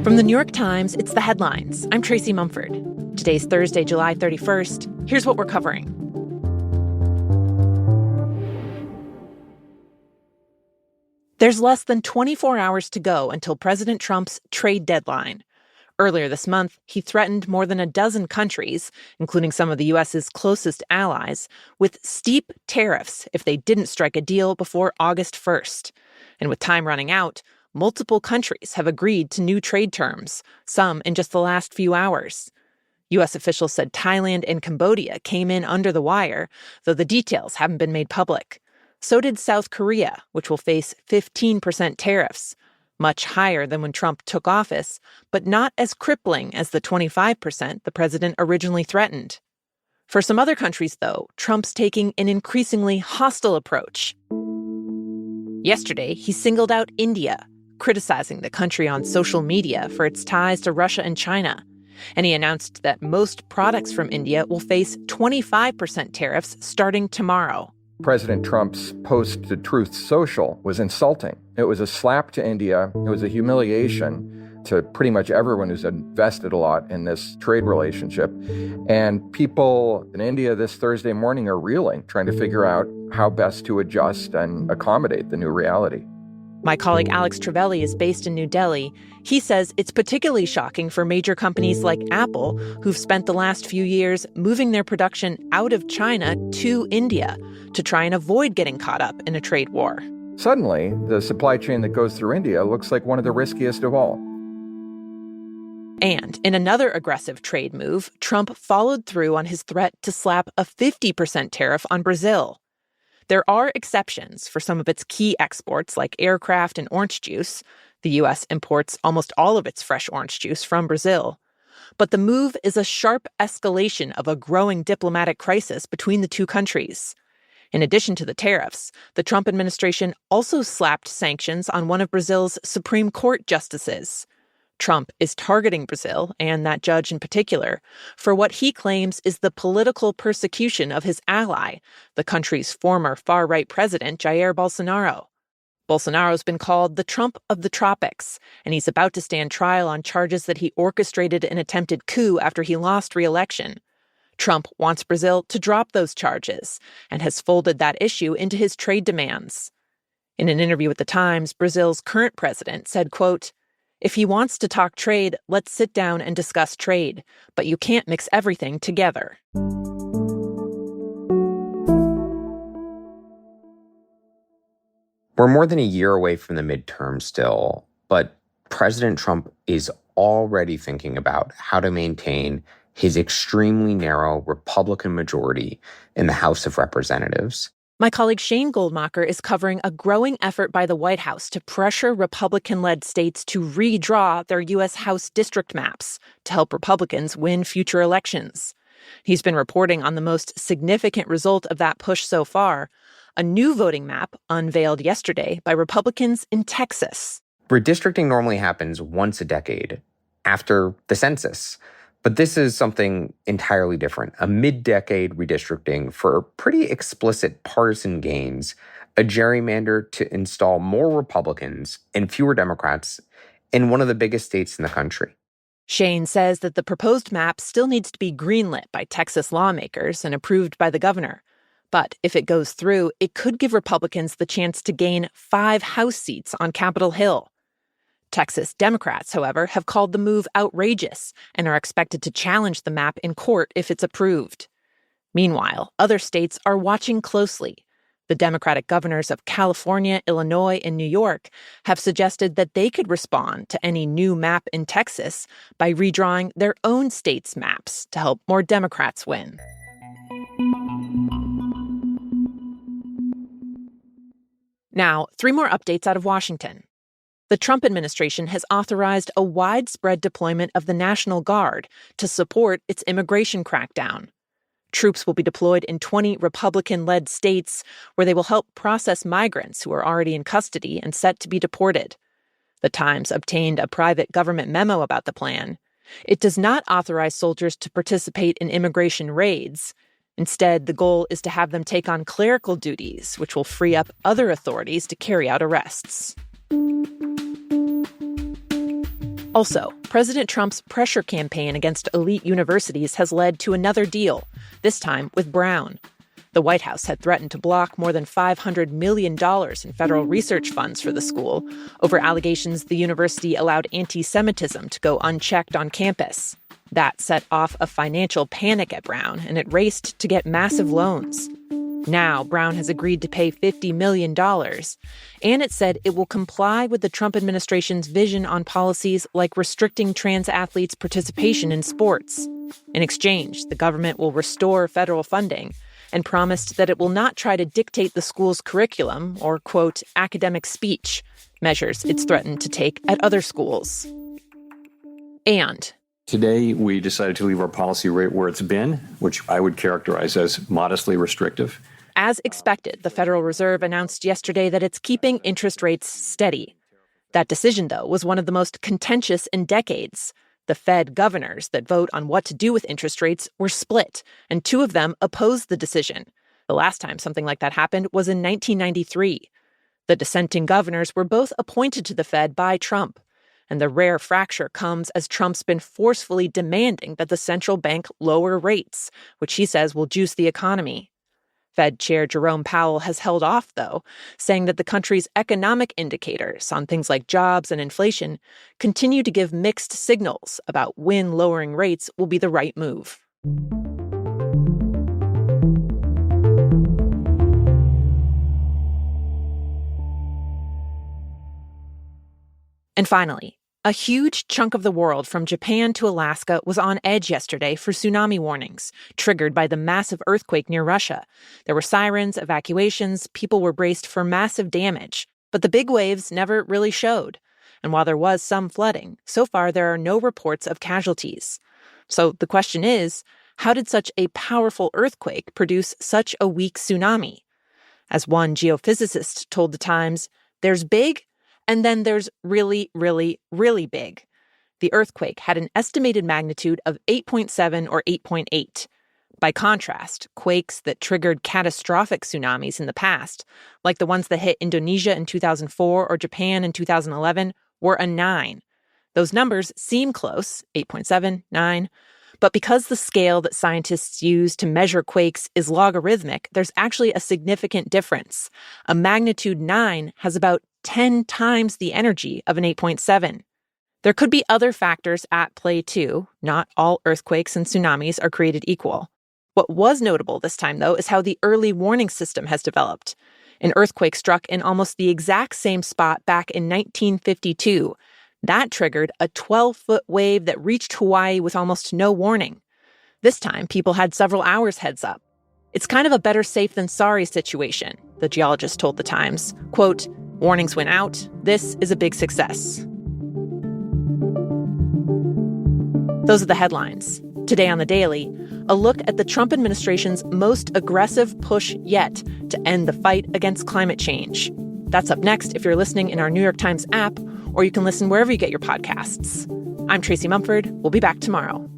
From the New York Times, it's The Headlines. I'm Tracy Mumford. Today's Thursday, July 31st. Here's what we're covering. There's less than 24 hours to go until President Trump's trade deadline. Earlier this month, he threatened more than a dozen countries, including some of the U.S.'s closest allies, with steep tariffs if they didn't strike a deal before August 1st. And with time running out, multiple countries have agreed to new trade terms, some in just the last few hours. U.S. officials said Thailand and Cambodia came in under the wire, though the details haven't been made public. So did South Korea, which will face 15% tariffs, much higher than when Trump took office, but not as crippling as the 25% the president originally threatened. For some other countries, though, Trump's taking an increasingly hostile approach. Yesterday, he singled out India, criticizing the country on social media for its ties to Russia and China. And he announced that most products from India will face 25% tariffs starting tomorrow. President Trump's post to Truth Social was insulting. It was a slap to India. It was a humiliation to pretty much everyone who's invested a lot in this trade relationship. And people in India this Thursday morning are reeling, trying to figure out how best to adjust and accommodate the new reality. My colleague Alex Travelli is based in New Delhi. He says it's particularly shocking for major companies like Apple, who've spent the last few years moving their production out of China to India to try and avoid getting caught up in a trade war. Suddenly, the supply chain that goes through India looks like one of the riskiest of all. And in another aggressive trade move, Trump followed through on his threat to slap a 50% tariff on Brazil. There are exceptions for some of its key exports, like aircraft and orange juice. The U.S. imports almost all of its fresh orange juice from Brazil. But the move is a sharp escalation of a growing diplomatic crisis between the two countries. In addition to the tariffs, the Trump administration also slapped sanctions on one of Brazil's Supreme Court justices. Trump is targeting Brazil, and that judge in particular, for what he claims is the political persecution of his ally, the country's former far-right president, Jair Bolsonaro. Bolsonaro's been called the Trump of the tropics, and he's about to stand trial on charges that he orchestrated an attempted coup after he lost re-election. Trump wants Brazil to drop those charges and has folded that issue into his trade demands. In an interview with The Times, Brazil's current president said, quote, "If he wants to talk trade, let's sit down and discuss trade, but you can't mix everything together." We're more than a year away from the midterm still, but President Trump is already thinking about how to maintain his extremely narrow Republican majority in the House of Representatives. My colleague Shane Goldmacher is covering a growing effort by the White House to pressure Republican-led states to redraw their U.S. House district maps to help Republicans win future elections. He's been reporting on the most significant result of that push so far, a new voting map unveiled yesterday by Republicans in Texas. Redistricting normally happens once a decade, after the census. But this is something entirely different, a mid-decade redistricting for pretty explicit partisan gains, a gerrymander to install more Republicans and fewer Democrats in one of the biggest states in the country. Shane says that the proposed map still needs to be greenlit by Texas lawmakers and approved by the governor. But if it goes through, it could give Republicans the chance to gain 5 House seats on Capitol Hill. Texas Democrats, however, have called the move outrageous and are expected to challenge the map in court if it's approved. Meanwhile, other states are watching closely. The Democratic governors of California, Illinois, and New York have suggested that they could respond to any new map in Texas by redrawing their own states' maps to help more Democrats win. Now, 3 more updates out of Washington. The Trump administration has authorized a widespread deployment of the National Guard to support its immigration crackdown. Troops will be deployed in 20 Republican-led states where they will help process migrants who are already in custody and set to be deported. The Times obtained a private government memo about the plan. It does not authorize soldiers to participate in immigration raids. Instead, the goal is to have them take on clerical duties, which will free up other authorities to carry out arrests. Also, President Trump's pressure campaign against elite universities has led to another deal, this time with Brown. The White House had threatened to block more than $500 million in federal research funds for the school over allegations the university allowed anti-Semitism to go unchecked on campus. That set off a financial panic at Brown, and it raced to get massive loans. Now, Brown has agreed to pay $50 million, and it said it will comply with the Trump administration's vision on policies like restricting trans athletes' participation in sports. In exchange, the government will restore federal funding and promised that it will not try to dictate the school's curriculum or, quote, academic speech, measures it's threatened to take at other schools. And today, we decided to leave our policy rate where it's been, which I would characterize as modestly restrictive. As expected, the Federal Reserve announced yesterday that it's keeping interest rates steady. That decision, though, was one of the most contentious in decades. The Fed governors that vote on what to do with interest rates were split, and two of them opposed the decision. The last time something like that happened was in 1993. The dissenting governors were both appointed to the Fed by Trump. And the rare fracture comes as Trump's been forcefully demanding that the central bank lower rates, which he says will juice the economy. Fed Chair Jerome Powell has held off, though, saying that the country's economic indicators on things like jobs and inflation continue to give mixed signals about when lowering rates will be the right move. And finally, a huge chunk of the world from Japan to Alaska was on edge yesterday for tsunami warnings, triggered by the massive earthquake near Russia. There were sirens, evacuations, people were braced for massive damage, but the big waves never really showed. And while there was some flooding, so far there are no reports of casualties. So the question is, how did such a powerful earthquake produce such a weak tsunami? As one geophysicist told The Times, there's big, and then there's really, really, really big. The earthquake had an estimated magnitude of 8.7 or 8.8. By contrast, quakes that triggered catastrophic tsunamis in the past, like the ones that hit Indonesia in 2004 or Japan in 2011, were a 9. Those numbers seem close, 8.7, 9, but because the scale that scientists use to measure quakes is logarithmic, there's actually a significant difference. A magnitude 9 has about 10 times the energy of an 8.7. There could be other factors at play too. Not all earthquakes and tsunamis are created equal. What was notable this time, though, is how the early warning system has developed. An earthquake struck in almost the exact same spot back in 1952. That triggered a 12-foot wave that reached Hawaii with almost no warning. This time, people had several hours heads up. It's kind of a better safe than sorry situation, the geologist told The Times. Quote, warnings went out. This is a big success. Those are the headlines. Today on The Daily, a look at the Trump administration's most aggressive push yet to end the fight against climate change. That's up next if you're listening in our New York Times app, or you can listen wherever you get your podcasts. I'm Tracy Mumford. We'll be back tomorrow.